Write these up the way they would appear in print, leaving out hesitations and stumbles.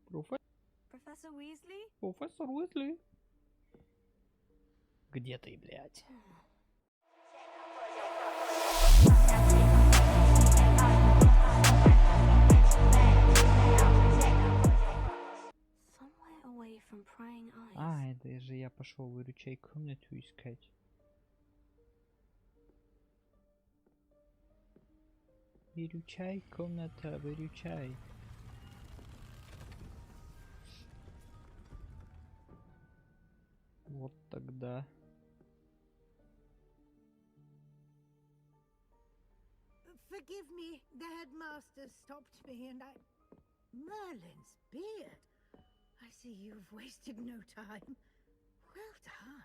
Профессор Уизли? Профессор Уизли. Где ты, блядь? А, это же я пошел выручай комнату искать. Выручай, комната, выручай. Вот тогда. Forgive me, the headmaster stopped me and I... Merlin's beard. I see you've wasted no time. Well done.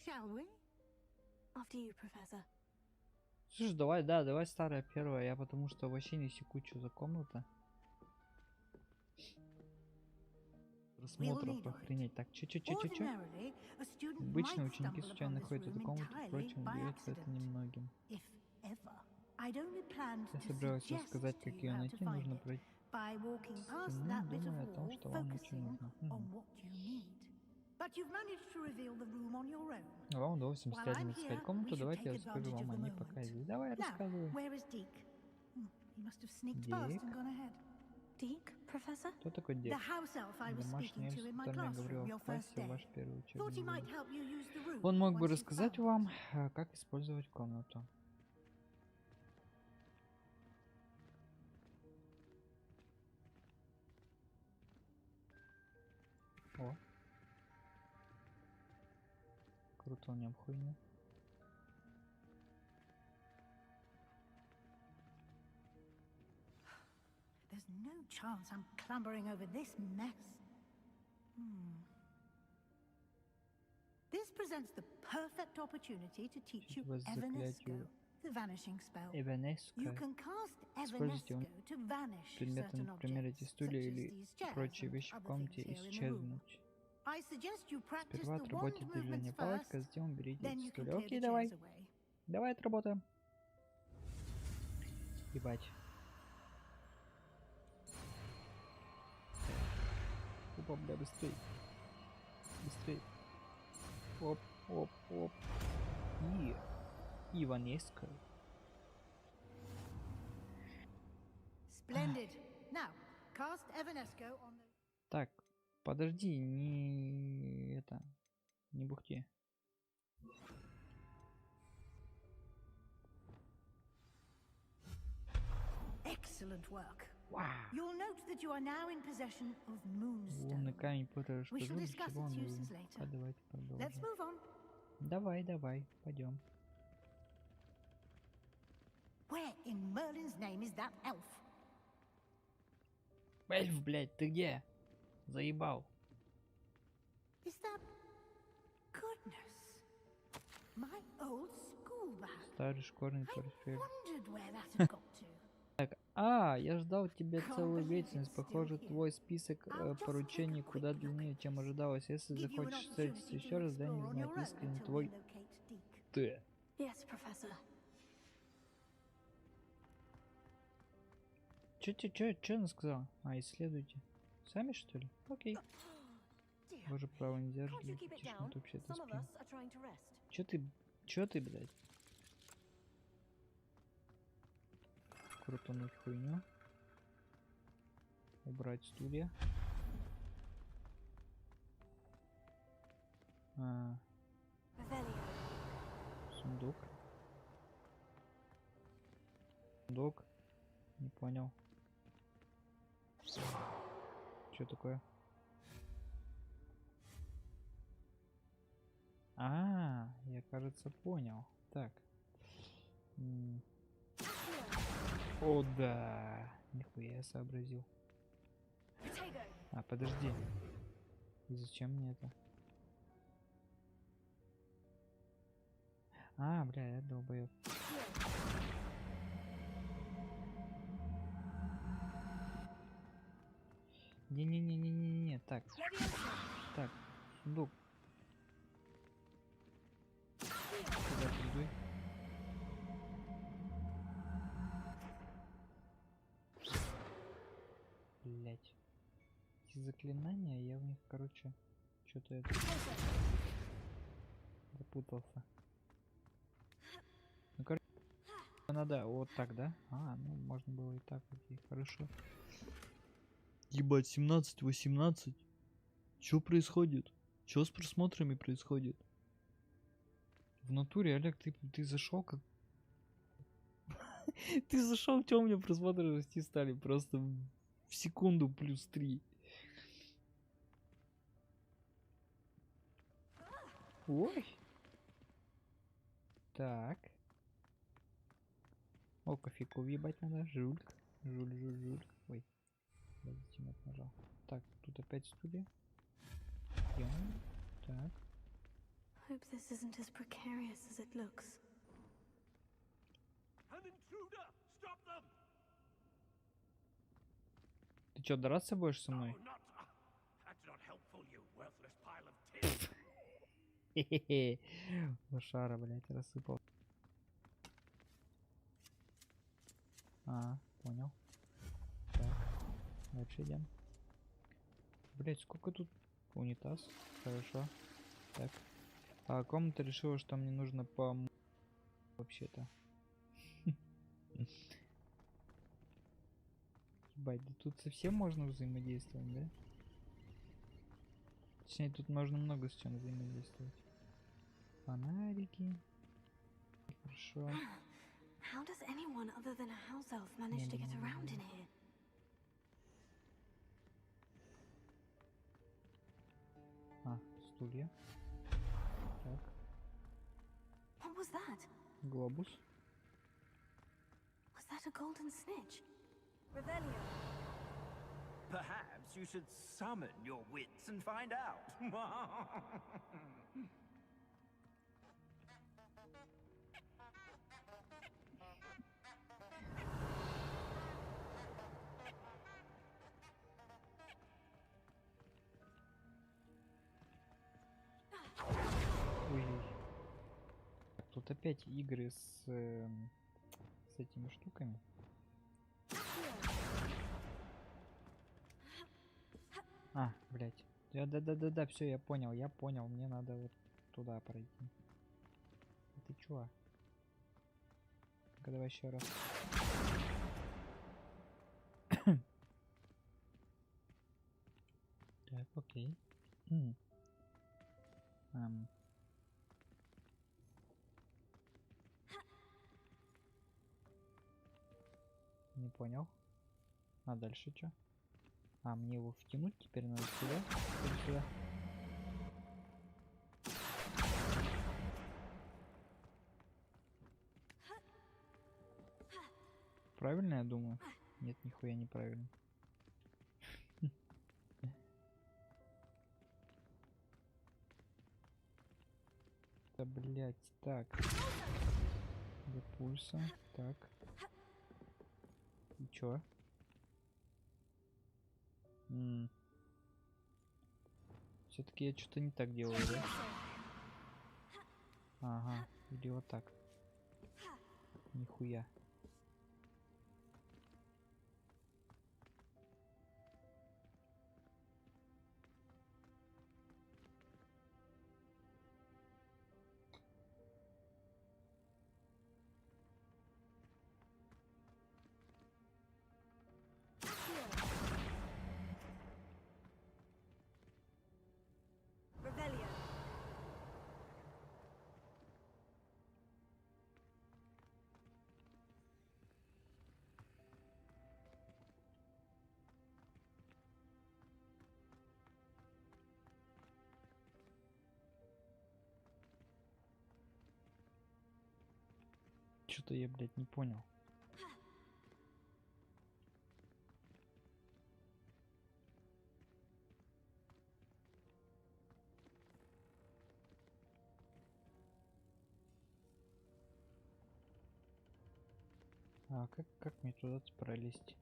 Shall we? After you, Professor. Слушай, давай старая первая, я потому что вообще не секу, что за комната. Просмотров охренеть. Так, чё? Обычно ученики случайно находят эту комнату, впрочем, удается это немногим. Я собираюсь рассказать, как ее найти, нужно пройти. Думаю о том, что вам очень нужно. Вам удалось самостоятельно искать комнату, давайте я расскажу вам о ней пока здесь. Давай, рассказывай. Дик, профессор? Кто такой Дик? Домашний эльф, с которым я говорил в классе, ваш первый учебный день. Он мог бы рассказать вам, как использовать комнату. О. Круто у него хуйня. There's no chance I'm clambering over this mess. This presents the perfect opportunity to teach you Evanesco, the vanishing spell. You can cast Evanesco to vanish certain objects, such as these chairs прочие вещи в комнате and other things here in the room. исчезнуть. I suggest you practice Сперва the wand отработайте movements движение палочкой, first, затем уберите then эти you can стулья. clear Окей, the давай. chairs away. Давай отработаем. Ебать. Опа, бля, быстрей. Быстрей. Оп. И Иванеска. Splendid. Now, cast Evanesco on the... Так, подожди, не бухти. Excellent work. Вау. You'll note that you are now in possession of Moonstone. Лунный камень Поттера, что We shall же, discuss чего он its нужен? uses later. А давайте Let's продолжим. move on. Давай, пойдем. Where in Merlin's name is that elf? Эльф, блядь, ты где? Заебал. Is that... Goodness. My old school bag. Старый школьный I портфель. wondered where that had got to. Так, я ждал тебя целую вечность. Похоже, твой список поручений куда длиннее, чем ожидалось. Если захочешь встретиться еще раз, дай мне знать, искренне твой Т. Yes, Professor. Чё она сказала? Исследуйте. Сами, что ли? Окей. Боже, право, нельзя же тут вообще-то спим. Чё ты, блядь? Крутануть хуйню. Убрать стулья. Сундук. Не понял. Что такое? Я, кажется, понял. Так. О, да. Нихуя я сообразил. Подожди. И зачем мне это? Бля, я долбоёб. Не. Так, сундук. Сюда придуй. Блять. Эти заклинания, я в них, короче, что-то это запутался. Ну, короче, надо вот так, да? А, ну, можно было и так, окей, хорошо. Ебать, 17-18. Чё происходит? Чё с просмотрами происходит? В натуре, Олег, ты зашел как... Ты зашел, чё у меня просмотры расти стали? Просто в секунду +3. Ой. Так. О, кофейку въебать надо. Жуль. Жуль. Ой. Я зачем это нажал? Так, тут опять стулья. Ём. Так. Hope this isn't as precarious as it looks. Ты чё, драться будешь со мной? Хе-хе-хе. Лошара, блядь, рассыпал. А, понял. Так, дальше идем. Блять, сколько тут унитаз? Хорошо. Так. А комната решила, что мне нужно по... Вообще-то. Ебать, да тут совсем можно взаимодействовать, да? Точнее, тут можно много с чем взаимодействовать. Фонарики. Хорошо. How does anyone other than a house elf manage to get around in here? А, стулья. Так. What was that? Глобус. Was that a golden snitch? Revelio. Perhaps you should summon your wits and find out. Ой. Тут опять игры с этими штуками. А, блять. Да, все, я понял. Мне надо вот туда пройти. А ты чё? Давай еще раз. Так, окей. Не понял. А дальше что? А, мне его втянуть теперь надо сюда? Сюда. Правильно я думаю? Нет, нихуя неправильно. Да, блять, так. Для пульса. Так. И чё? Все-таки я что-то не так делаю, да? Ага, или вот так. Нихуя. Revelio. Что-то я, блядь, не понял. А как мне туда пролезть?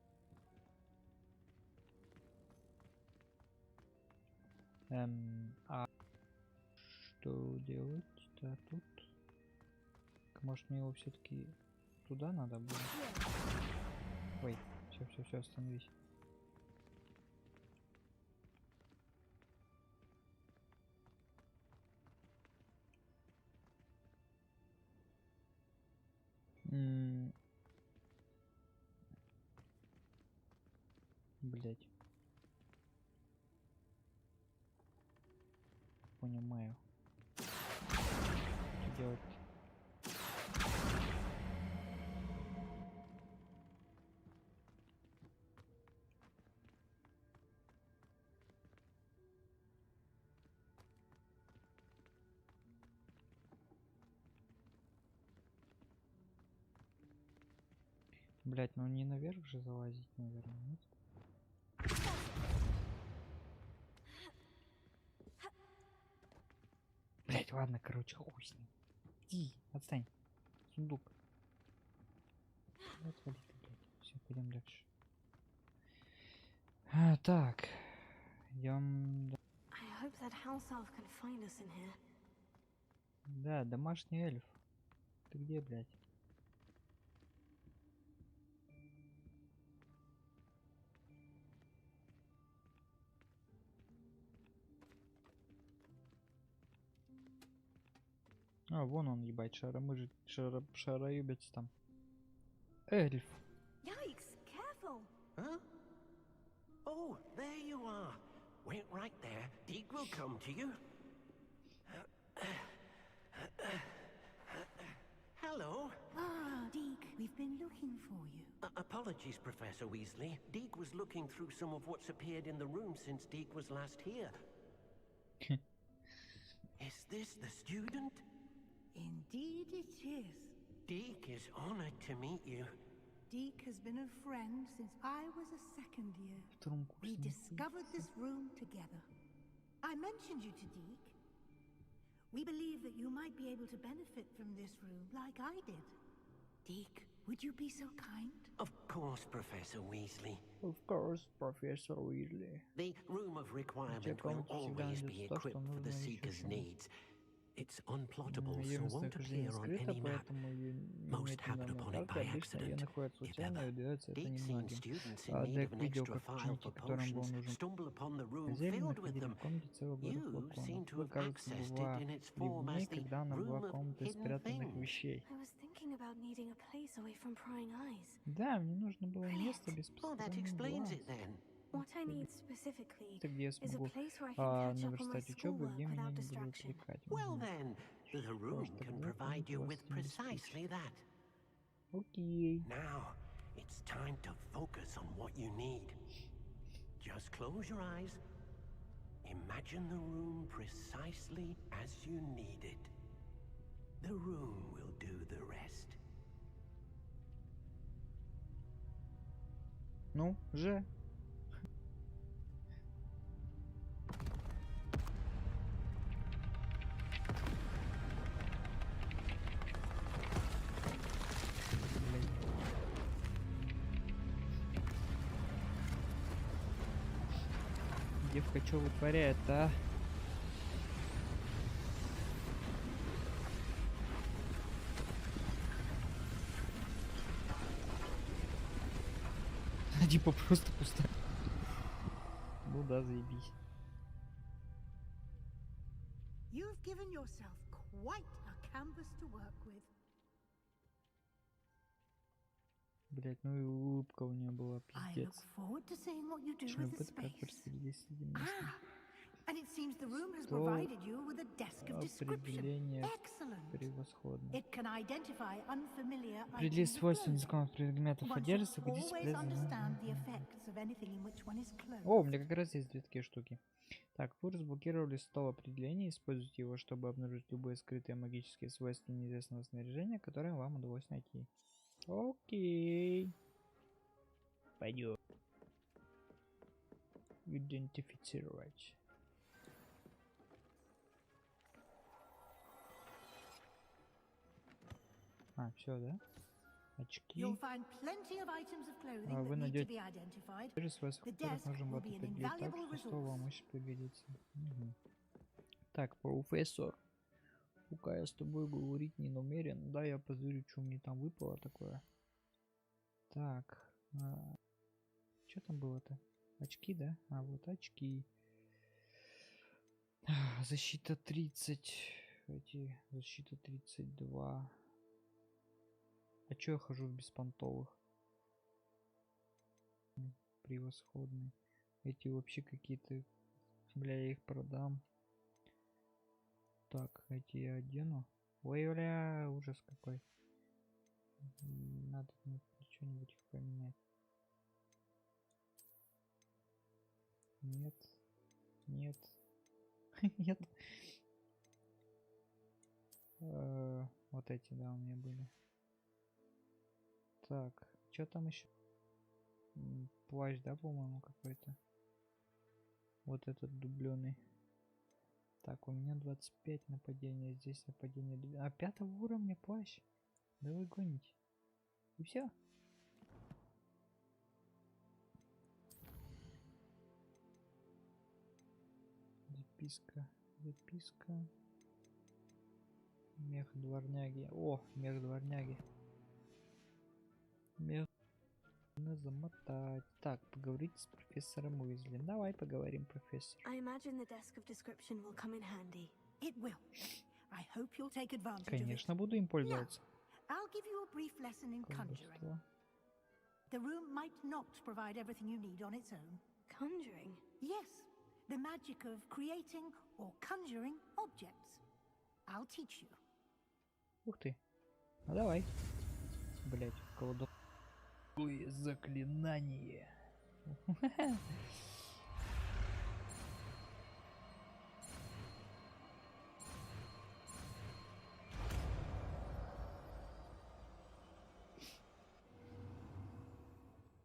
А что делать-то тут? Может мне его все-таки туда надо было? Ой, все, остановись. Блять. Понимаю. Что делать? Блять, ну не наверх же залазить, наверное, нет? Блять, ладно, короче, хуй с ним. Иди, отстань. Сундук. Отвали ты, блядь. Все, пойдем дальше. Так. Идем. Да, домашний эльф. Ты где, блядь? А, вон он, ебать, шароебец там. Эльф. Yikes, careful. Huh? Oh, there you are. Wait right there. Deke will come to you. Hello. Ah, Deke, we've been looking for you. Apologies, Professor Weasley. Deke was looking through some of what's appeared in the room since Deke was last here. Is this the student? Indeed it is. Deke is honored to meet you. Deke has been a friend since I was a second year. We discovered this room together. I mentioned you to Deke. We believe that you might be able to benefit from this room like I did. Deke, would you be so kind? Of course, Professor Weasley. Of course, Professor Weasley. The room of requirement will always be equipped for the seeker's needs. It's unplottable, so won't appear on any map. Most happen upon it by accident. If ever, Deke seen students in need of an extra file for potions stumble upon the room filled with them. You seem to have accessed it in its form as the room of hidden things. I was thinking about needing a place away from prying eyes. Да, мне нужно было место без Oh, that explains it then. What I need specifically где я is a смогу place where I can catch up on my наверстать учебу, schoolwork где меня without не будут distraction. отвлекать. Well then, the room can provide you with precisely that. Окей. Now, it's time to focus on what you need. Just close your eyes. Imagine the room precisely as you need it. The room will do the rest. Ну, же. Девка, что вытворяет, а? Типа просто пусто. Ну да, заебись. You've given yourself quite a canvas to work with. Блять, ну и улыбка у нее была I пиздец. look forward to seeing what you do Точно with the опыт, как space. распределить среди мест. And it seems the room has provided you with a desk of description. Определение Excellent. превосходно. It can identify unfamiliar Определить items of свойства clothing. незнакомых предметов One одежды, should согласитесь, always полезно. understand the effects of anything in which one is clothed. О, у меня как раз есть две такие штуки. Так, вы разблокировали стол определения, используйте его, чтобы обнаружить любые скрытые магические свойства неизвестного снаряжения, которые вам удалось найти. Окей. Пойдем. Идентифицировать. А, все, да? Очки. You'll find plenty of items of clothing that Вы need to найдете be identified. свойства, The которых desk можем will be an определить так, invaluable что стол resource. вам может пригодиться. Угу. Так, профессор. Пока я с тобой говорить не намерен. Да, я позырю, что мне там выпало такое. Так. Что там было-то? Очки, да? А, вот очки. Защита 30. Защита 32. А чё я хожу в беспонтовых? Превосходные. Эти вообще какие-то... Бля, я их продам. Так, эти я одену. Ой, бля, ужас какой. Надо что-нибудь их поменять. Нет. Нет. Нет. Вот эти, да, у меня были. Так, что там еще? Плащ, да, по-моему, какой-то. Вот этот дубленый. Так, у меня 25 нападения, здесь нападение 2. А 5 уровня плащ. Да вы гоните. И все. Записка. Записка. Мех дворняги. О, мех дворняги. Мех надо замотать. Так, поговорить с профессором Уизли. Давай поговорим, профессор. Конечно, буду им пользоваться. Колдовство. The room might not provide everything you need on its own. Conjuring? Yes, the magic of creating or conjuring objects. I'll teach you. Ух ты. Ну давай. Блять, колдовское заклинание.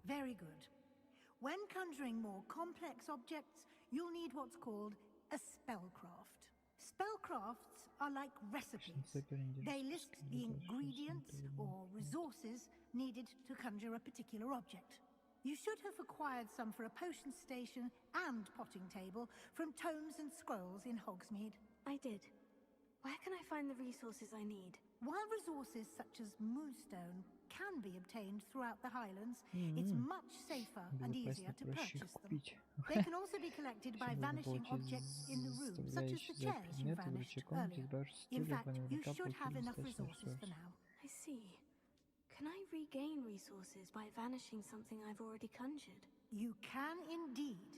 Very good. When conjuring more complex objects, you'll need what's called a spellcraft. Spellcrafts are like recipes. They list the ingredients or resources needed to conjure a particular object. You should have acquired some for a potion station and potting table from tomes and scrolls in Hogsmeade. I did. Where can I find the resources I need? While resources such as moonstone can be obtained throughout the Highlands, it's much safer and easier to purchase them. They can also be collected by vanishing objects in the room, such as the chairs you vanished earlier. In fact, you should have enough resources for now. I see. Can I regain resources by vanishing something I've already conjured? You can indeed.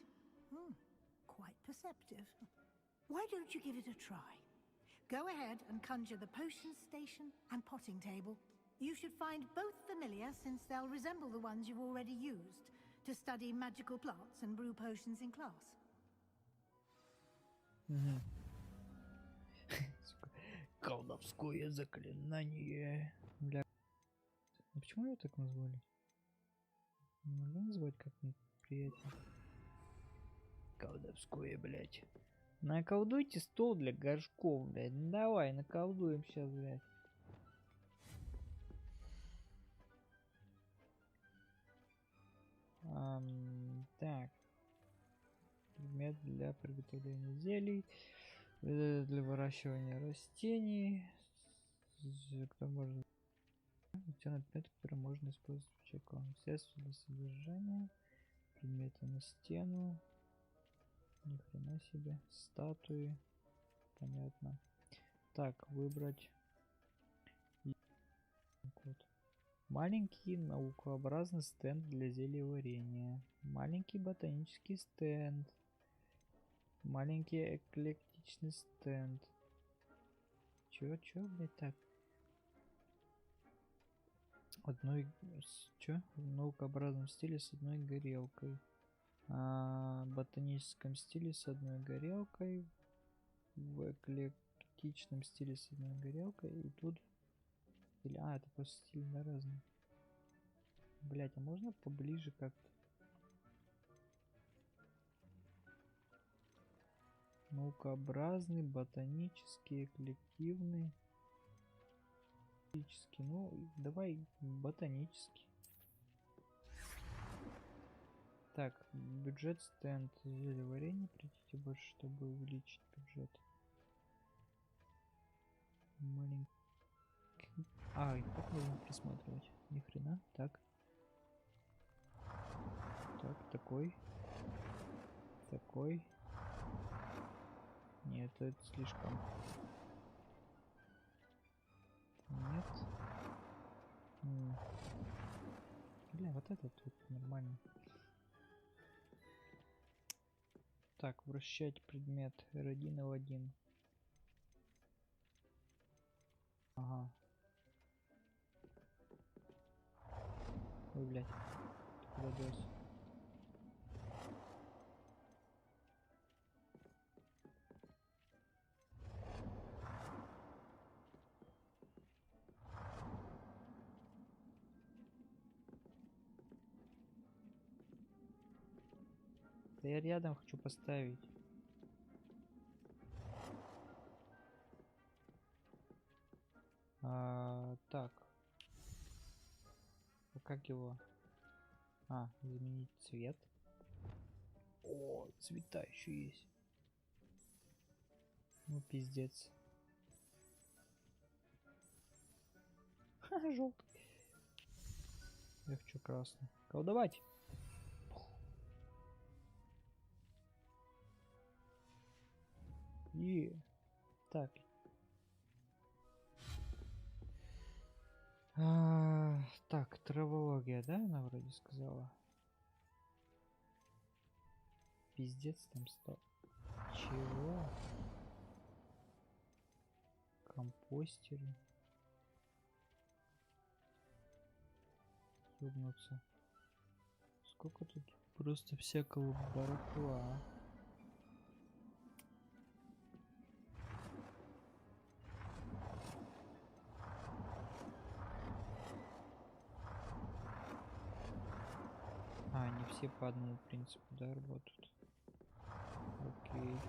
Quite perceptive. Why don't you give it a try? Go ahead and conjure the potion station and potting table. You should find both familiar since they'll resemble the ones you've already used to study magical plants and brew potions in class. Колдовское заклинание. Бля. Почему ее так назвали? Не могу назвать как-нибудь приятно. Колдовское, блять. Наколдуйте стол для горшков, блядь. Ну давай, наколдуем сейчас, блядь. Так. Предмет для приготовления зелий. Для выращивания растений. Кто может... Предмет, который можно использовать в чековом. Средства для содержания. Предметы на стену. Ни хрена себе. Статуи. Понятно. Так, выбрать. Вот. Маленький наукообразный стенд для зельеварения. Маленький ботанический стенд. Маленький эклектичный стенд. Чё, блядь, так? Чё? В наукообразном стиле с одной горелкой. В ботаническом стиле с одной горелкой. В эклектичном стиле с одной горелкой. И тут... это просто стиль на разный. Блять, а можно поближе как-то? Наукообразный, ботанический, эклективный. Ну, давай ботанический. Так, бюджет стенд. Зельеварение придите больше, чтобы увеличить бюджет. Маленький. Как можно присматривать? Ни хрена. Так. Так, такой. Такой. Нет, это слишком. Нет. Бля, вот этот вот нормально. Так, вращать предмет R1 L1. Ага. Ой, блядь. Ты куда делся? Да я рядом хочу поставить. Так. А как его? Изменить цвет. О, цвета еще есть. Ну, пиздец. Ха, желтый. Я хочу красный. Колдовать. И так. Так, травология, да, она вроде сказала. Пиздец там 100. Чего? Компостеры. Ёбнуться. Сколько тут просто всякого барахла. Они все по одному принципу, да, работают. Окей.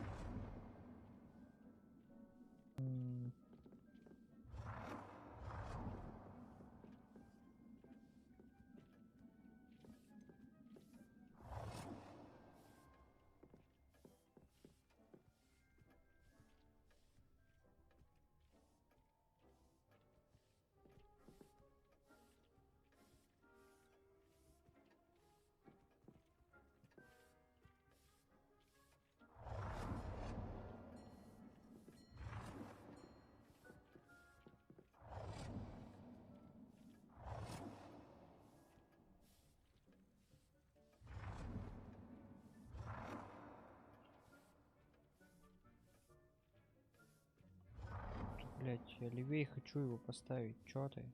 Блять, я левее хочу его поставить. Чё ты?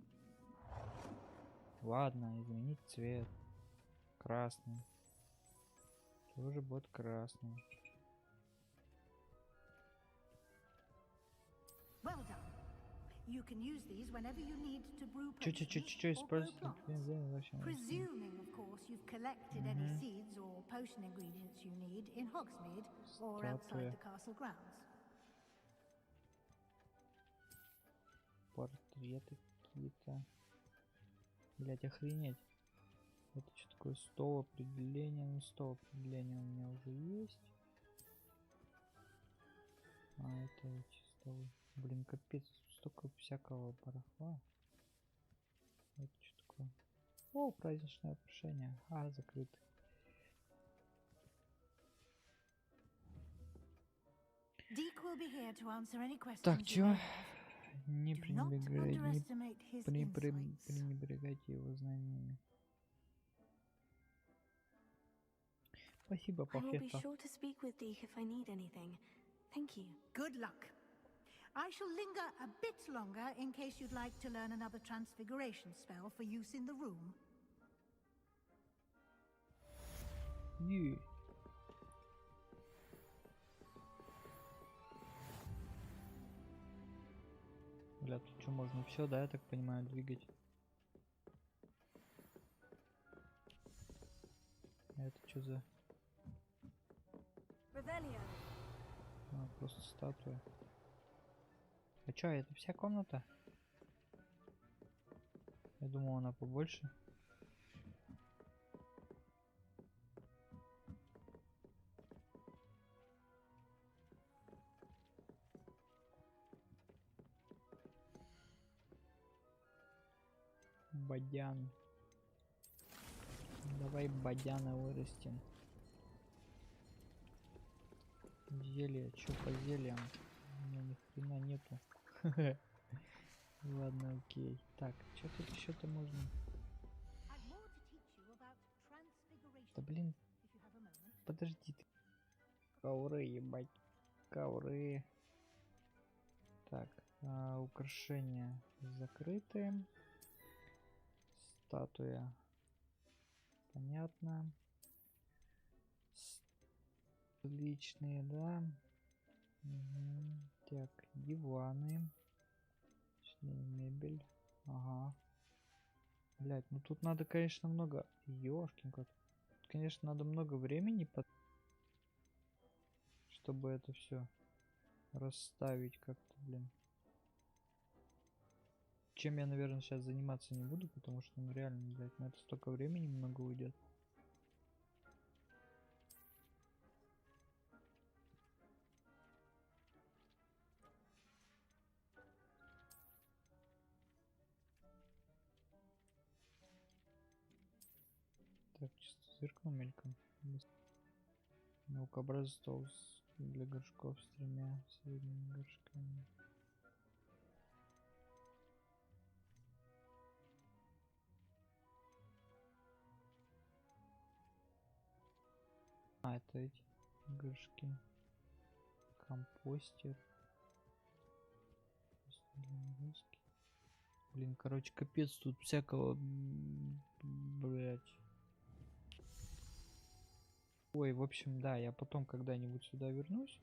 Ладно, изменить цвет. Красный. Тоже будет красный. Чё использовать? Presuming, of course, you've collected any seeds or potion ingredients you need in Hogsmeade or outside the castle grounds. Портреты какие-то. Блять, охренеть. Это что такое? Стол определения. Ну, стол определения у меня уже есть. Это эти столы. Блин, капец, столько всякого барахла. Это что такое? О, праздничное украшение. Закрыто. Так, чё? Не пренебрегайте его знаниями. Спасибо, Пафета. Good luck. I shall linger a bit longer in case you'd like to learn another transfiguration spell for use in the room. Yeah. Бля, тут что, можно все, да, я так понимаю, двигать? Это что за... просто статуя. А чё, это вся комната? Я думал, она побольше. Бадян. Давай бадяна вырастим. Зелье, чё по зельям? У меня ни хрена нету. Ладно, окей. Так, что тут еще-то можно? Да блин. Подожди ты. Ковры, ебать. Ковры. Так, украшения закрыты. Статуя. Понятно. Личные, да. Угу. Так, диваны. Мебель. Ага. Блять, ну тут надо, конечно, много. Ёшкин кот. Тут, конечно, надо много времени, чтобы это все расставить как-то, блин. Чем я, наверное, сейчас заниматься не буду, потому что, ну, реально, блядь, на это столько времени много уйдет. Так, чисто зеркало мельком. Наукообразный стол для горшков с 3 средними горшками. А, это эти горшки. Компостер. Блин, короче, капец, тут всякого, блять. Ой, в общем, да, я потом когда-нибудь сюда вернусь.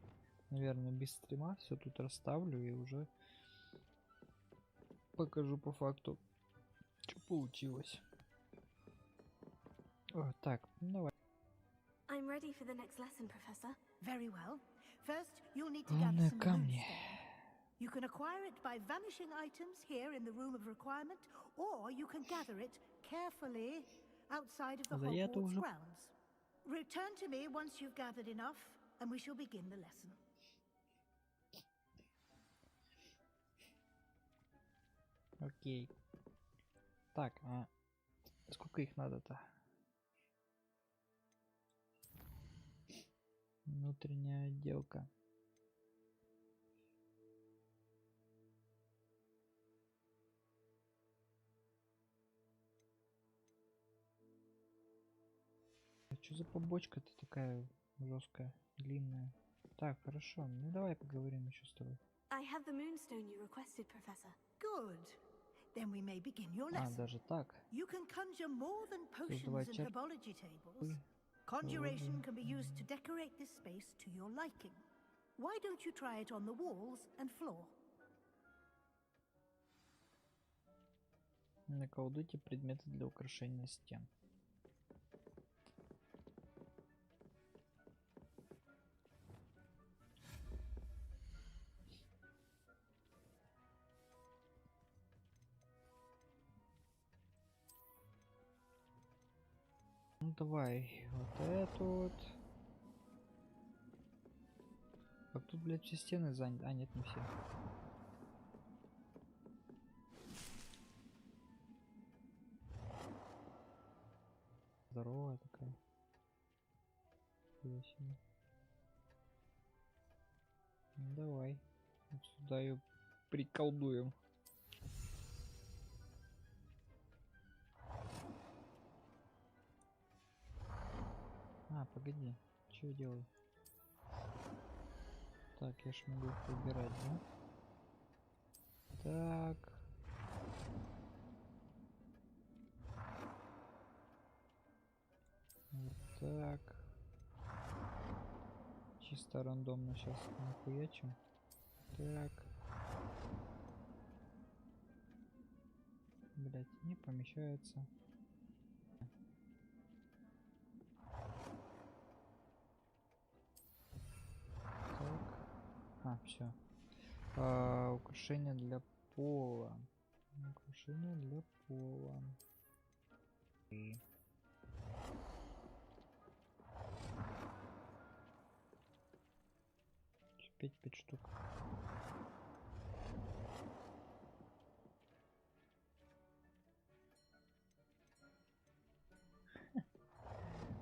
Наверное, без стрима все тут расставлю и уже покажу по факту, что получилось. О, так, ну давай. I'm ready for the next lesson, Professor. Very well. First, you'll need to gather some Камни. moonstone. You can acquire it by vanishing items here in the room of requirement, or you can gather it carefully outside of the Hogwarts grounds. Return to me once you've gathered enough, and we shall begin the lesson. Окей. Так, а сколько их надо-то? Внутренняя отделка. Что за побочка-то такая жесткая, длинная? Так, хорошо. Ну давай поговорим еще с тобой. I have the moonstone you requested, Professor. Good. Then we may begin your lesson. Даже так. You can conjure more than potions and herbology tables. Conjuration can be used to decorate this space to your liking. Why don't you try it on the walls and floor? Наколдуйте предметы для украшения стен. Ну давай, вот это вот. Как тут, блядь, все стены заняты? А, нет, не все. Здоровая такая. Ну, давай. Вот сюда ее приколдуем. А, погоди. Что я делаю? Так, я ж могу их выбирать, да? Так. Вот так. Чисто рандомно сейчас нахуячим. Так. Блять, не помещается. Так. Все. Украшение для пола. Украшение для пола. И... 5 штук.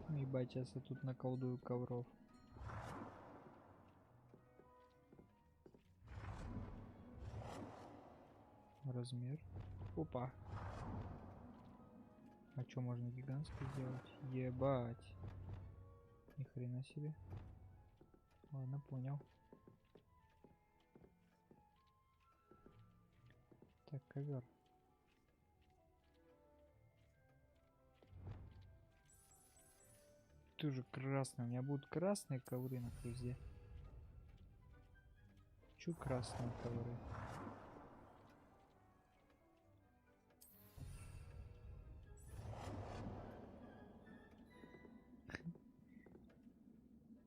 Ебать, сейчас я тут наколдую ковров. Размер. Опа. А что можно гигантский сделать? Ебать. Ни хрена себе. Ладно, понял. Так, ковер. Ты же красный. У меня будут красные ковры на везде. Чё красные ковры?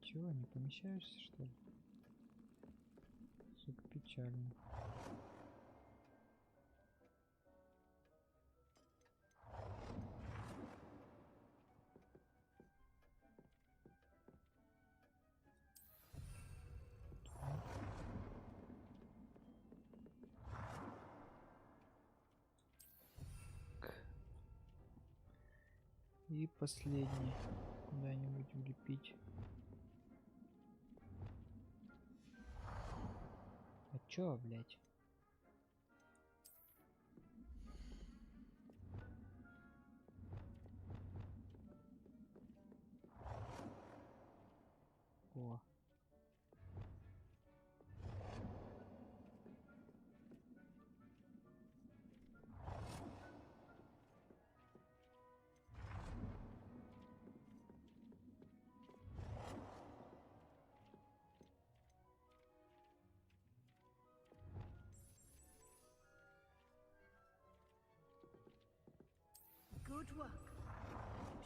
Чего, не помещаешься, что ли? Сука, печально. И последний. Куда-нибудь влепить. А чё, блядь? О.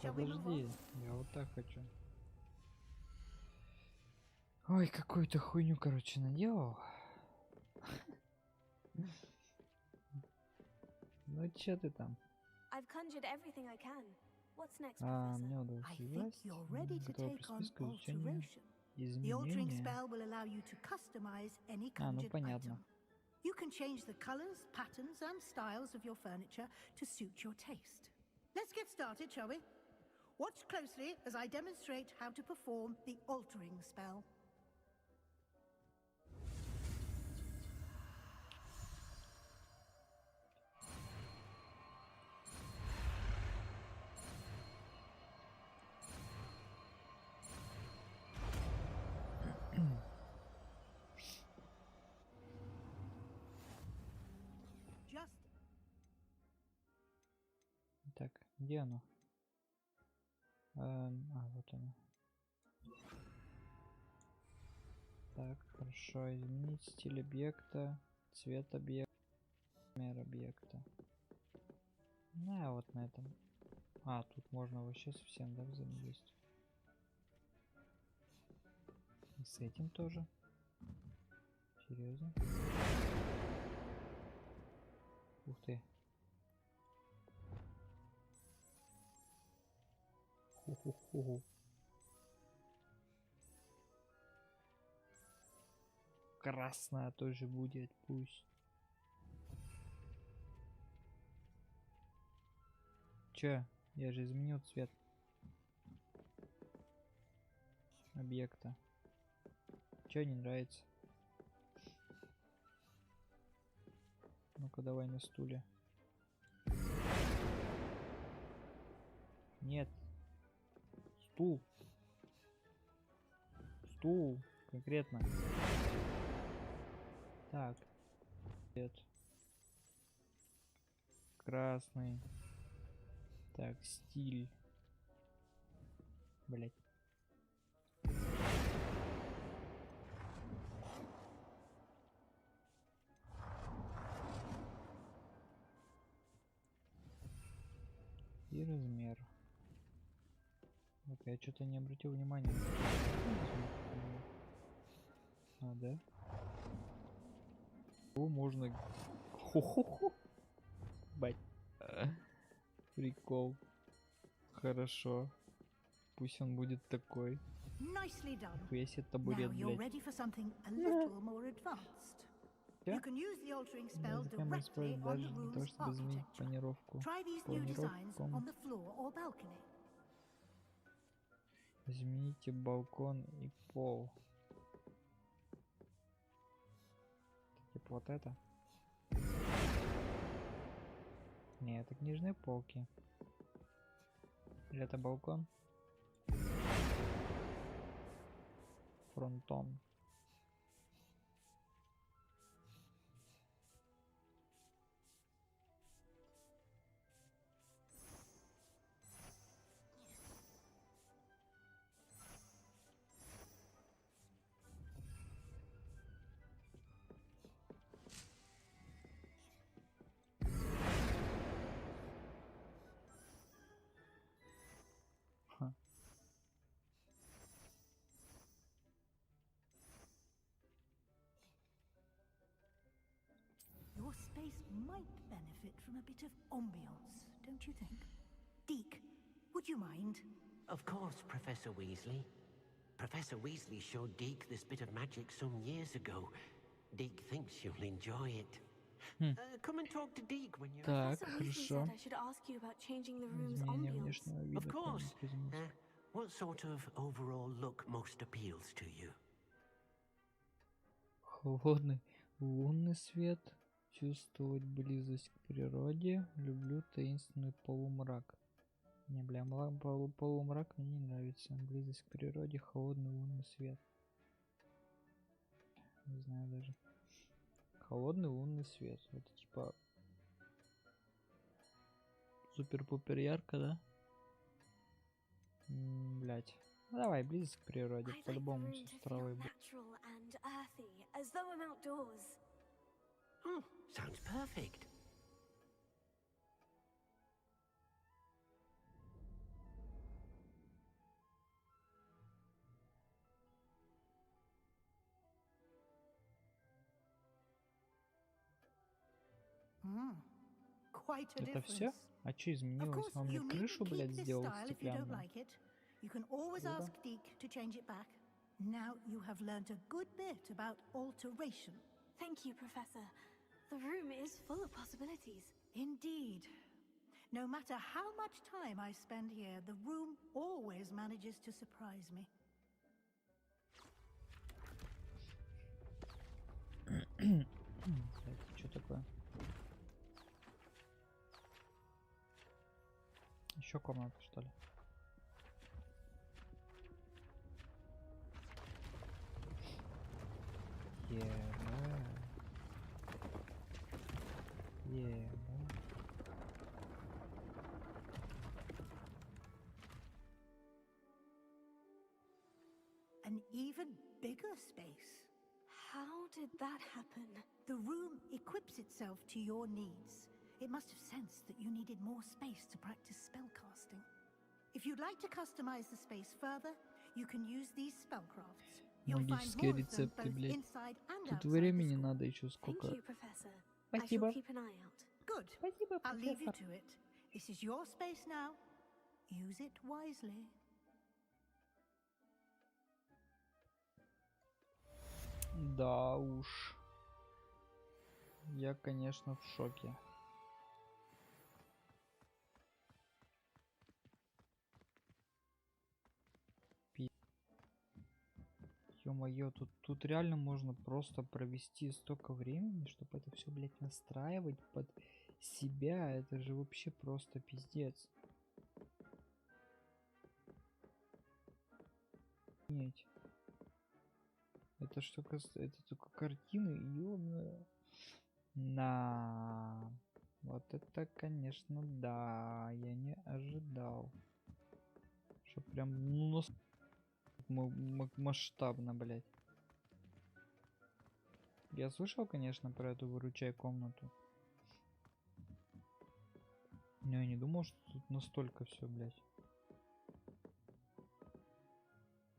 Подожди, я вот так хочу. Ой, какую-то хуйню, короче, наделал. Ну чё ты там? Мне удалось власть. Готова при списку изучения изменения. Ну понятно. You can change the colors, patterns, and styles of your furniture to suit your taste. Let's get started, shall we? Watch closely as I demonstrate how to perform the altering spell. Так, где оно? Вот оно. Так, хорошо. Изменить стиль объекта, цвет объекта, размер объекта. Вот на этом. Тут можно вообще совсем, да, взаимодействовать. И с этим тоже. Серьезно? Ух ты. Ху-ху-ху. Красная тоже будет, пусть. Чё? Я же изменил цвет объекта. Чё не нравится? Ну-ка давай на стуле. Нет. Стул. Стул. Конкретно. Так. Цвет. Красный. Так, стиль. Блять. И размер. Я что-то не обратил внимания. Да? Можно... Хо-хо-хо. Бать. Прикол. Хорошо. Пусть он будет такой. Если табурет, блядь. Затем использовать даже для того, чтобы изменить планировку. Измените балкон и пол. Типа вот это. Не, это книжные полки. Или это балкон? Фронтон. Your space might benefit from a bit of ambiance, don't you think? Deke, would you mind? Of course, Professor Weasley. Professor Weasley showed Deke this bit of magic some years ago. Deke thinks you'll enjoy it. Come and talk to Deke when you're... Так, Professor Weasley хорошо. said I should ask you about changing the room's Изменение ambiance. внешнего вида. Of course. Полностью. What sort of overall look most appeals to you? Холодный лунный свет. Чувствовать близость к природе. Люблю таинственный полумрак. Не, бля, полумрак мне не нравится. Близость к природе, холодный лунный свет. Не знаю даже. Холодный лунный свет. Это типа супер-пупер ярко, да? Блять. Ну, давай, близость к природе. По-любому с травой. Sounds perfect. Quite a Это все? difference. А что изменилось? Он мне крышу, блядь, сделал стеклянную. You can always ask Deke to change it back. Now you have learned a good bit about alteration. Thank you, Professor. The room is full of possibilities. Indeed. No matter how much time I spend here, the room always manages to surprise me. Это что такое? Еще комната, что ли? An even bigger space. How did that happen? The room equips itself to your needs. It must have sensed that you needed more space to practice spellcasting. If you'd like to customize the space further, you can use these spellcrafts. Магические рецепты, блядь. Тут времени надо еще сколько. Thank you, Professor. Спасибо. I shall keep an eye out. Good. Спасибо, I'll leave you профессор. to it. This is your space now. Use it wisely. Да уж. Я, конечно, в шоке. Ё-моё, тут реально можно просто провести столько времени, чтобы это все, блядь, настраивать под себя. Это же вообще просто пиздец. Нет. Это что, это только картины, ёбаная. На. Вот это, конечно, да. Я не ожидал. Что прям, ну, масштабно, блядь. Я слышал, конечно, про эту выручай комнату. Но я не думал, что тут настолько все, блядь.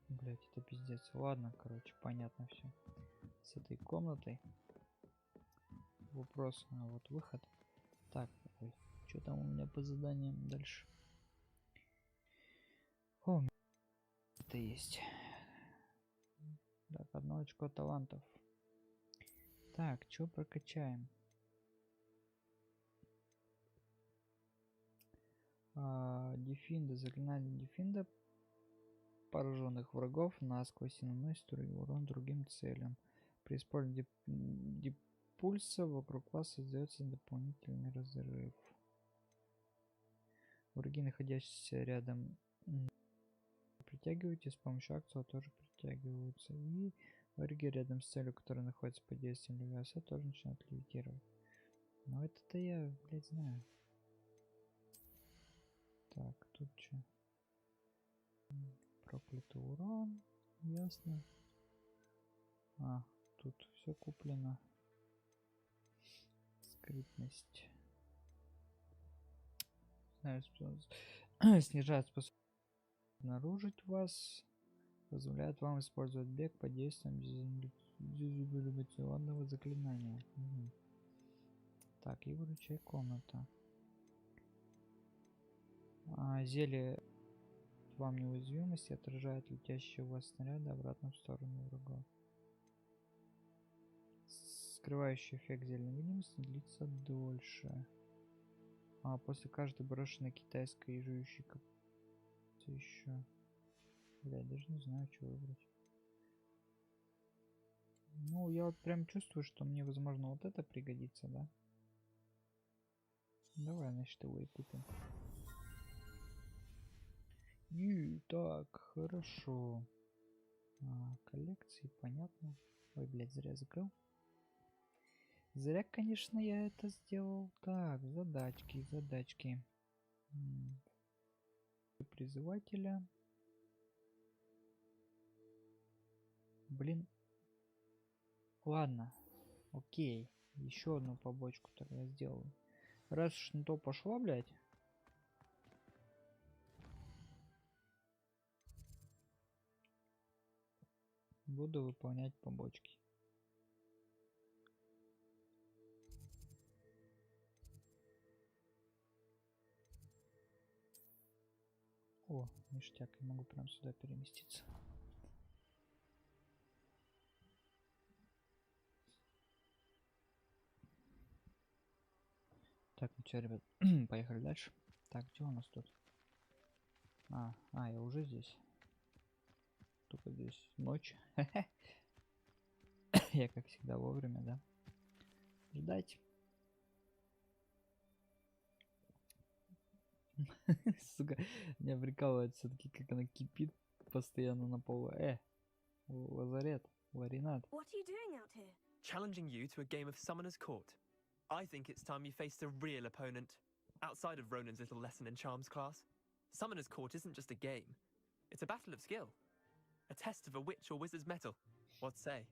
Блядь, это пиздец. Ладно, короче, понятно все. С этой комнатой. Вопрос, а вот выход. Так, что там у меня по заданиям дальше? О, это есть. Так, 1 очко талантов. Так, что прокачаем? Дефинда, заклинание дефинда пораженных врагов насквозь и наносит урон другим целям. При использовании депульса вокруг вас создается дополнительный разрыв. Враги, находящиеся рядом, притягиваете, с помощью акции тоже притягиваются. И враги рядом с целью, которая находится под действием левиаса, тоже начинают левитировать. Но это-то я, блядь, знаю. Так, тут что? Проклятый урон. Ясно. А, тут все куплено. Скрытность. Снижает способность обнаружить вас. Позволяет вам использовать бег под действием дезинтеграционного заклинания. Угу. Так, и выручай комната. Зелье вам неуязвимость и отражает летящие у вас снаряды обратно в сторону врагов. Скрывающий эффект зельной видимости длится дольше. После каждой брошенной китайской и жующей еще. Бля, даже не знаю, что выбрать. Ну, я вот прям чувствую, что мне, возможно, вот это пригодится, да? Давай, значит, его и купим. И так, хорошо. Коллекции, понятно. Ой, блядь, зря закрыл. Зря, конечно, я это сделал. Так, задачки. Призывателя. Блин. Ладно. Окей. Еще одну побочку тогда сделаю. Раз уж на то пошло, блядь. Буду выполнять побочки. О, ништяк, я могу прям сюда переместиться. Так, ну что, ребят, поехали дальше. Так, где у нас тут? Я уже здесь. Только здесь ночь. Я, как всегда, вовремя, да? Ждать. Сука, меня прикалывает все-таки, как она кипит постоянно на полу. Лазарет, Ларинат. What are you doing out here? Challenging you to a game of Summoner's Court. I think it's time you faced a real opponent, outside of Ronan's little lesson in charms class. Summoner's Court isn't just a game. It's a battle of skill. A test of a witch or wizard's mettle. What say?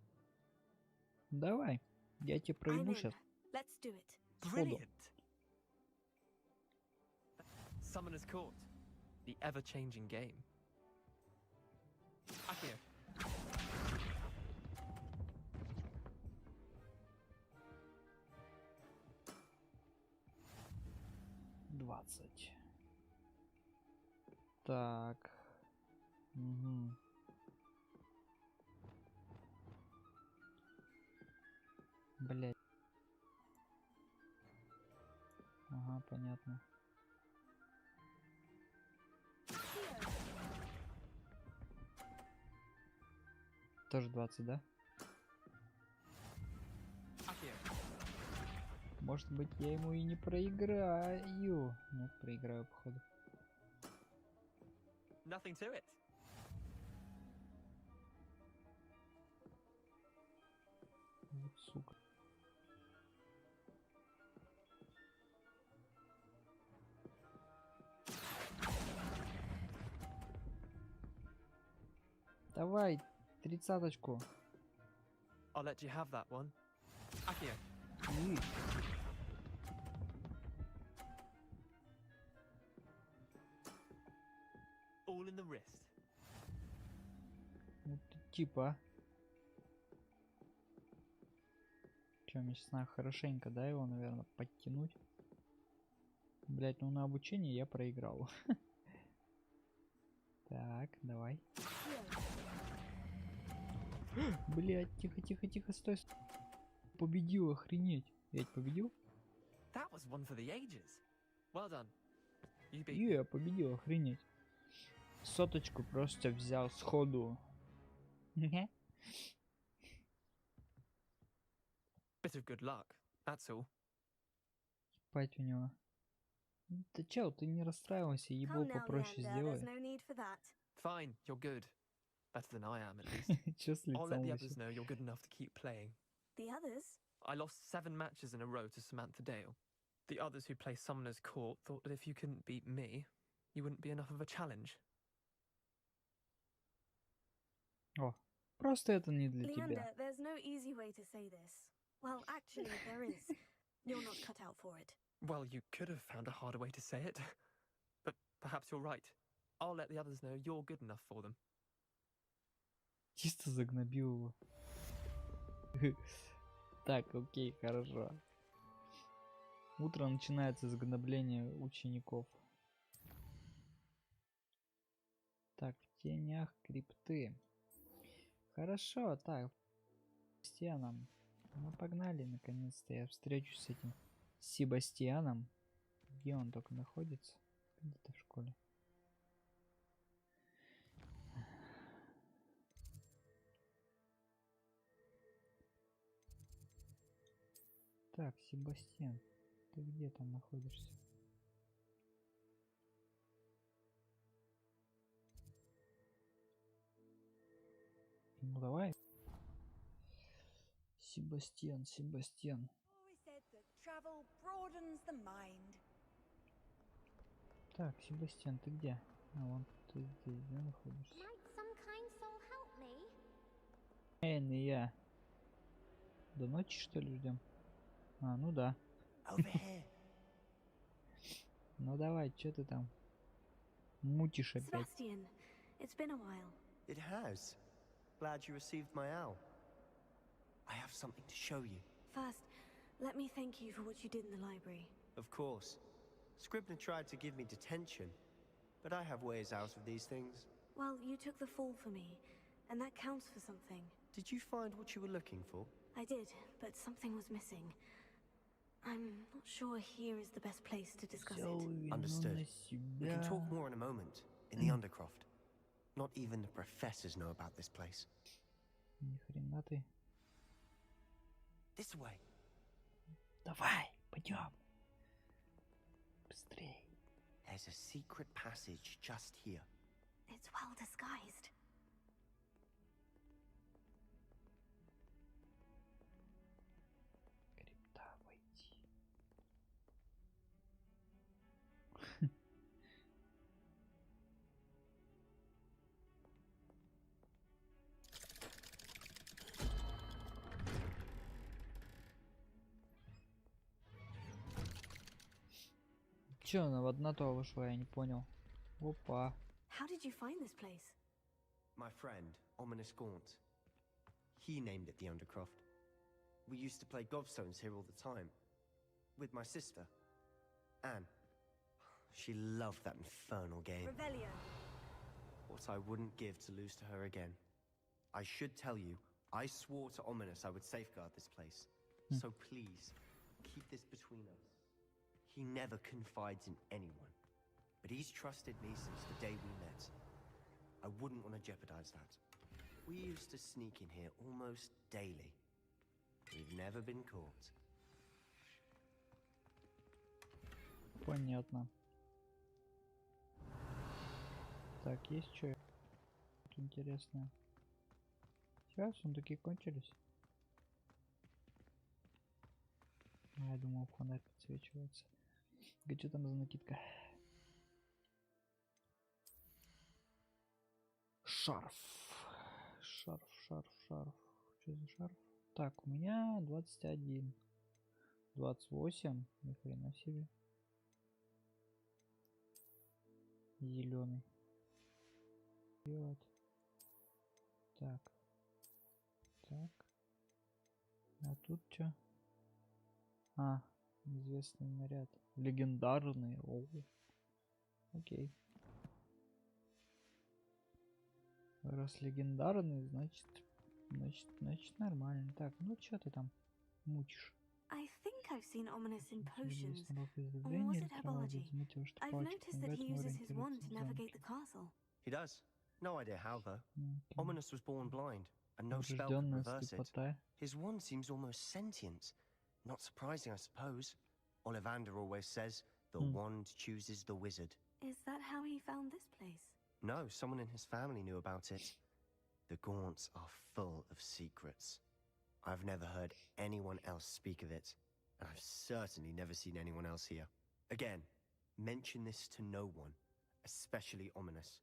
Давай, я тебе проебу сейчас. Let's do it. Brilliant. Summoner's Court, the ever-changing game. Akio. Так. Угу. Блять. Ага, понятно. Тоже 20, да? Может быть, я ему и не проиграю. Нет, проиграю, походу. Nothing to it. Вот сука. Давай, 30-очку. I'll let you have that one. Akio. All in the wrist. Ну, типа. Че, мне сейчас надо хорошенько, да, его, наверное, подтянуть. Блять, ну на обучение я проиграл. Так, давай. Блять, тихо, стой. Победил, охренеть. Я ведь победил? That was one for the ages. Well done. You beat. Я победил, охренеть. Соточку просто взял сходу. Bit of good luck, that's all. Спать у него. Да чел, ты не расстраивайся, его Come now, попроще Leander, сделай. there's no need for that. Fine, you're good. Better than I am, at least. Чё с I'll let лицом the вообще? others know you're good enough to keep playing. The others? I lost 7 matches in a row to Samantha Dale. The others who play Summoner's Court thought that if you couldn't beat me, you wouldn't be enough of a challenge. О, просто это не для тебя. Leander, there's no easy way to say this. Well, actually, there is. You're not cut out for it. Well, you could have found a harder way to say it. But perhaps you're right. I'll let the others know you're good enough for them. Чисто загнобил его. Так, окей, хорошо. Утро начинается с гнобления учеников. Так, в тенях крипты. Хорошо, так. Себастьяном. Ну, погнали, наконец-то я встречусь с этим Себастьяном. Где он только находится? Где-то в школе. Так, Себастьян, ты где там находишься? Ну давай. Себастьян. Так, Себастьян, ты где? А, вон ты здесь, да, находишься? Не я. До ночи, что ли, ждем? А, ну да. Ну давай, что ты там мутишь опять? Sebastian, it's been a while. It has. Glad you received my owl. I have something to show you. First, let me thank you for what you did in the library. Of course. Scribner tried to give me detention, but I have ways out of these things. Well, you took the fall for me, and that counts for something. Did you find what you were looking for? I did, but something was missing. I'm not sure here is the best place to discuss it. Understood. We can talk more in a moment, in the Undercroft. Not even the professors know about this place. Ни хрена ты. This way. Давай, пойдем. Быстрей. There's a secret passage just here. It's well disguised. Крипта войти. Чё, она в одно-то вышла, я не понял. Опа. How did you find this place? My friend, Ominous Gaunt. He named it the Undercroft. We used to play gobstones here all the time. With my sister, Anne. She loved that infernal game. Revelio. What I wouldn't give to lose to her again. I should tell you, I swore to Ominous I would safeguard this place. So please, keep this between us. He never confides in anyone. But he's trusted me since the day we met. I wouldn't want to jeopardize that. We used to sneak in here almost daily. We've never been caught. Понятно. Так, есть что интересное? Все, сундуки кончились. А, я думал, фонарь подсвечивается. Что там за накидка? Шарф. Шарф. Что за шарф? Так, у меня 21. 28. Ни хрена себе. Зеленый. Вот. Так. А тут что? А, известный наряд. Легендарный. О. Окей. Раз легендарный, значит нормально. Так, ну что ты там мучишь? I think I've seen Ominous in potions. Or was it herbology? I've noticed that he uses his wand to navigate the castle. He does. No idea how, though. Ominous was born blind, and no spell could reverse it. His wand seems almost sentient. Not surprising, I suppose. Ollivander always says, the wand chooses the wizard. Is that how he found this place? No, someone in his family knew about it. The Gaunts are full of secrets. I've never heard anyone else speak of it, and I've certainly never seen anyone else here. Again, mention this to no one, especially Ominous.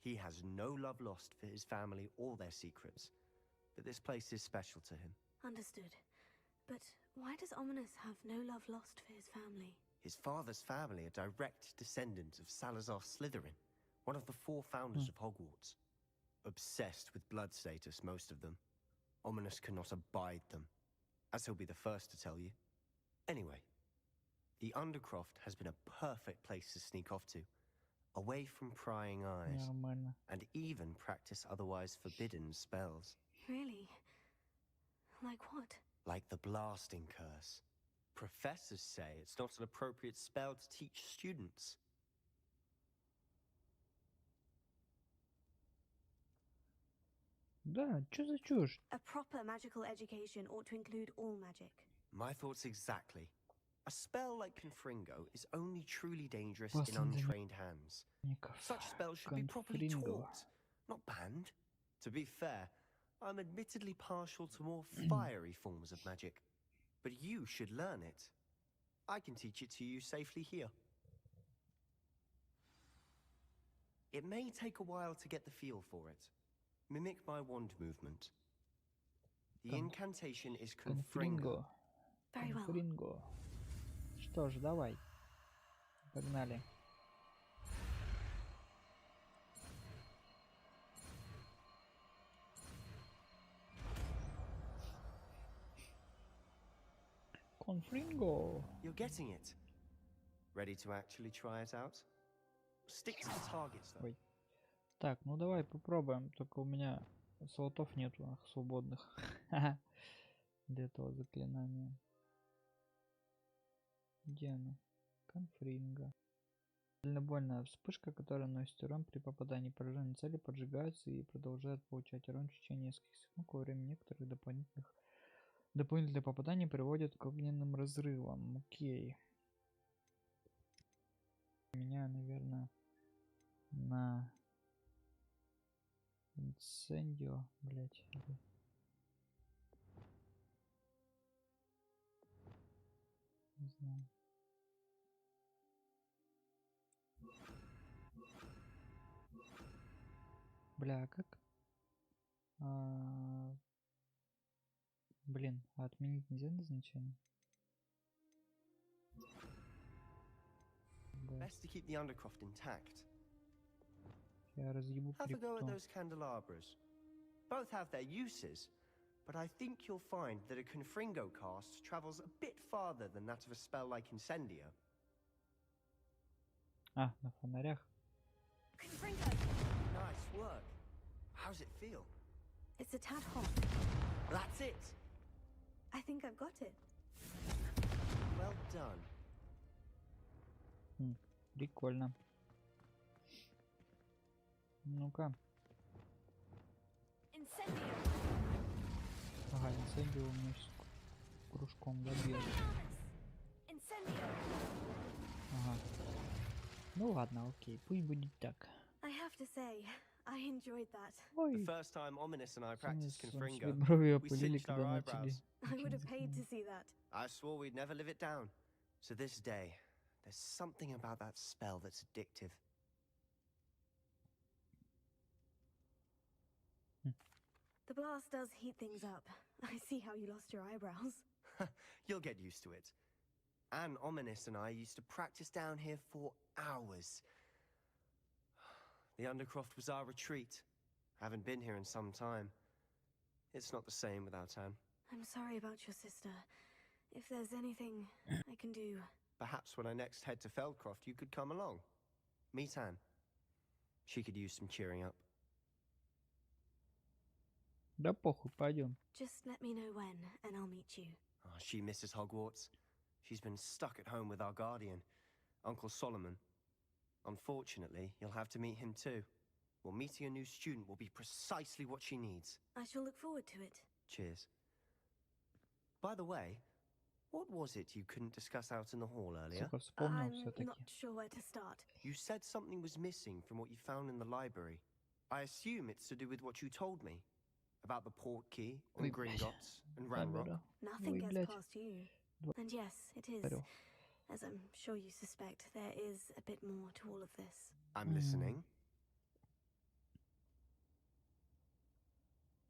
He has no love lost for his family or their secrets, but this place is special to him. Understood. But why does Ominous have no love lost for his family? His father's family are direct descendants of Salazar Slytherin, one of the 4 founders of Hogwarts. Obsessed with blood status, most of them. Ominous cannot abide them, as he'll be the first to tell you. Anyway, the Undercroft has been a perfect place to sneak off to, away from prying eyes, and even practice otherwise forbidden spells. Really? Like what? Like the blasting curse. Professors say it's not an appropriate spell to teach students. Да, чё за чушь? A proper magical education ought to include all magic. My thoughts exactly. A spell like Confringo is only truly dangerous in untrained hands. Such spells should be properly taught, not banned. To be fair, I'm admittedly partial to more fiery forms of magic, but you should learn it. I can teach it to you safely here. It may take a while to get the feel for it. Mimic my wand movement. The incantation is Confringo. Very well. Confringo. Что ж, давай. Погнали. Confringo. You're getting it. Ready to actually try it out? Stick to the targets, though. Ой. Так, ну давай попробуем. Только у меня слотов нету свободных для этого заклинания. Где оно? Конфринга. Дальнобойная вспышка, которая наносит урон при попадании пораженной цели, поджигается и продолжает получать урон в течение нескольких секунд. Во время некоторых дополнительные попадания приводят к огненным разрывам. Окей. Меня, наверное, на инцендио, блять. Не знаю. Бля, как? Блин, а отменить нельзя назначение? Best to keep the Undercroft intact. Я разъебу Have a go at крипту. those candelabras. Both have their uses, but I think you'll find that a Confringo cast travels a bit farther than that of a spell like Incendio. А, на фонарях. Nice work. How's it feel? It's a tad hot. That's it. I think I've got it. Well done. Прикольно. Ну-ка. Ага, инцендио у меня кружком добил. Ага. Ну ладно, окей, пусть будет так. I have to say, I enjoyed that. The Ой, first time Ominous and I practiced себе Confringo, брови we опылили, cinched our когда начали. eyebrows. I would have paid to see that. I swore we'd never live it down. So this day, there's something about that spell that's addictive. The blast does heat things up. I see how you lost your eyebrows. You'll get used to it. Anne, Ominous and I used to practice down here for hours. The Undercroft was our retreat. Haven't been here in some time. It's not the same without Anne. I'm sorry about your sister. If there's anything I can do... Perhaps when I next head to Feldcroft, you could come along. Meet Anne. She could use some cheering up. Да похуй, пойдем. Just let me know when, and I'll meet you. Oh, she misses Hogwarts. She's been stuck at home with our guardian, Uncle Solomon. Unfortunately, you'll have to meet him too. Well, meeting a new student will be precisely what she needs. I shall look forward to it. Cheers. By the way, What was it you couldn't discuss out in the hall earlier? Сука, вспомнил I'm все-таки. not sure where to start. You said something was missing from what you found in the library. I assume it's to do with what you told me. About the port key, and Gringotts, and Ranrock. Nothing Ой, gets блядь. past you. And yes, it is. As I'm sure you suspect, there is a bit more to all of this. I'm listening.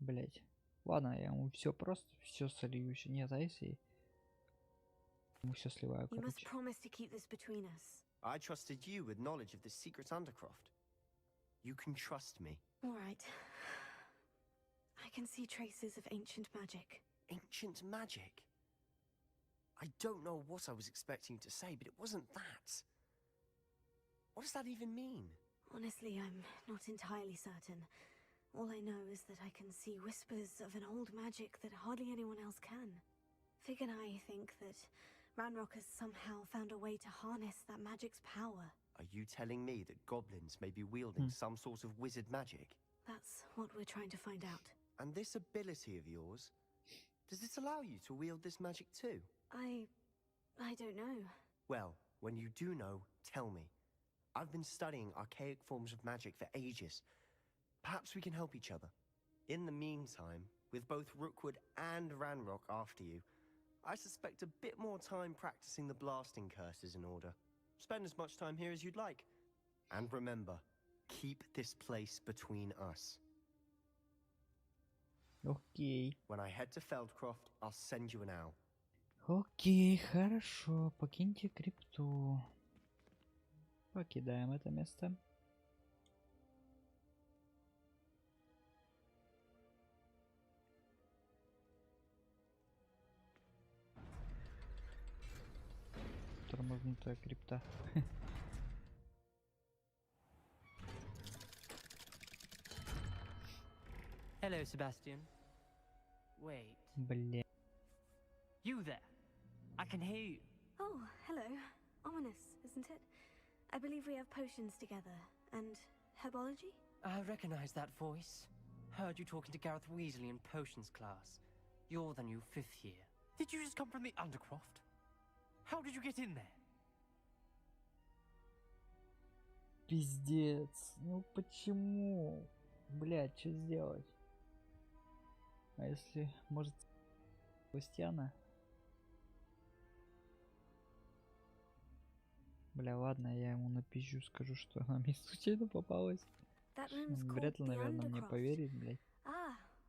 Блять. Ладно, я ему все просто, все солью еще. Нет, а если ему все сливаю, You must короче. promise to keep this between us. I trusted you with knowledge of the secret Undercroft. You can trust me. All right. I can see traces of ancient magic. Ancient magic? I don't know what I was expecting to say, but it wasn't that. What does that even mean? Honestly, I'm not entirely certain. All I know is that I can see whispers of an old magic that hardly anyone else can. Fig and I think that Ranrock has somehow found a way to harness that magic's power. Are you telling me that goblins may be wielding some sort of wizard magic? That's what we're trying to find out. And this ability of yours, does it allow you to wield this magic too? I don't know. Well, when you do know, tell me. I've been studying archaic forms of magic for ages. Perhaps we can help each other. In the meantime, with both Rookwood and Ranrock after you, I suspect a bit more time practicing the blasting curse is in order. Spend as much time here as you'd like. And remember, keep this place between us. Окей. When I head to Feldcroft, I'll send you an owl. Окей, хорошо. Покиньте крипту. Покидаем это место. Тормознутая крипта. Hello, Sebastian. Wait. Бля. You there? I can hear you. Oh, hello. Ominous, isn't it? I believe we have potions together. And herbology? I recognize that voice. Heard you talking to Gareth Weasley in potions class. You're the new 5th year. Did you just come from the Undercroft? How did you get in there? Пиздец. Ну почему? Блядь, что сделать? А если, может, Себастьяна? Бля, ладно, я ему напизжу, скажу, что она мне случайно попалась. Вряд ли, наверное, мне поверит, блядь.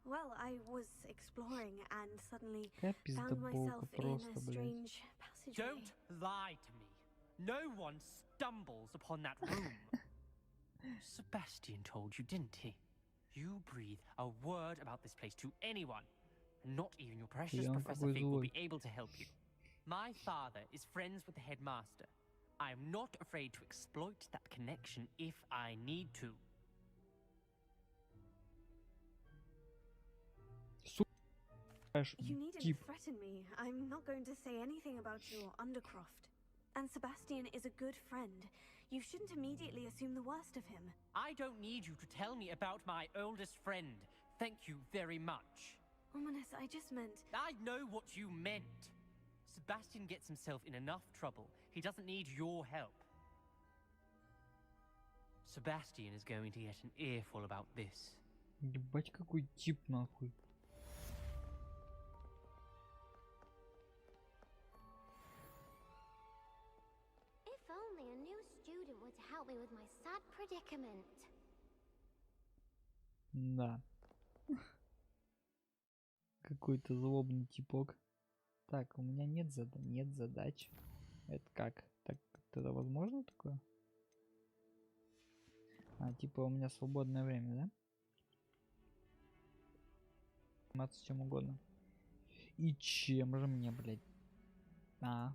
Well, I was exploring and suddenly Какая found пиздоболка myself in a просто, блядь. strange passageway. Don't lie to me. No one stumbles upon that room. Sebastian told you, didn't he? You breathe a word about this place to anyone, and not even your precious Professor Fig will be able to help you. My father is friends with the headmaster. I am not afraid to exploit that connection if I need to. You needn't threaten me. I'm not going to say anything about your Undercroft. And Sebastian is a good friend. You shouldn't immediately assume the worst of him. I don't need you to tell me about my oldest friend. Thank you very much. Ominous, I just meant... I know what you meant. Sebastian gets himself in enough trouble. He doesn't need your help. Sebastian is going to get an earful about this. Ебать, какой тип, нахуй. If only a new student would help me with my sad predicament. Да. Какой-то злобный типок. Так, у меня нет задач. Это как? Так, это возможно такое? А, типа у меня свободное время, да? Заниматься чем угодно. И чем же мне, блядь? А,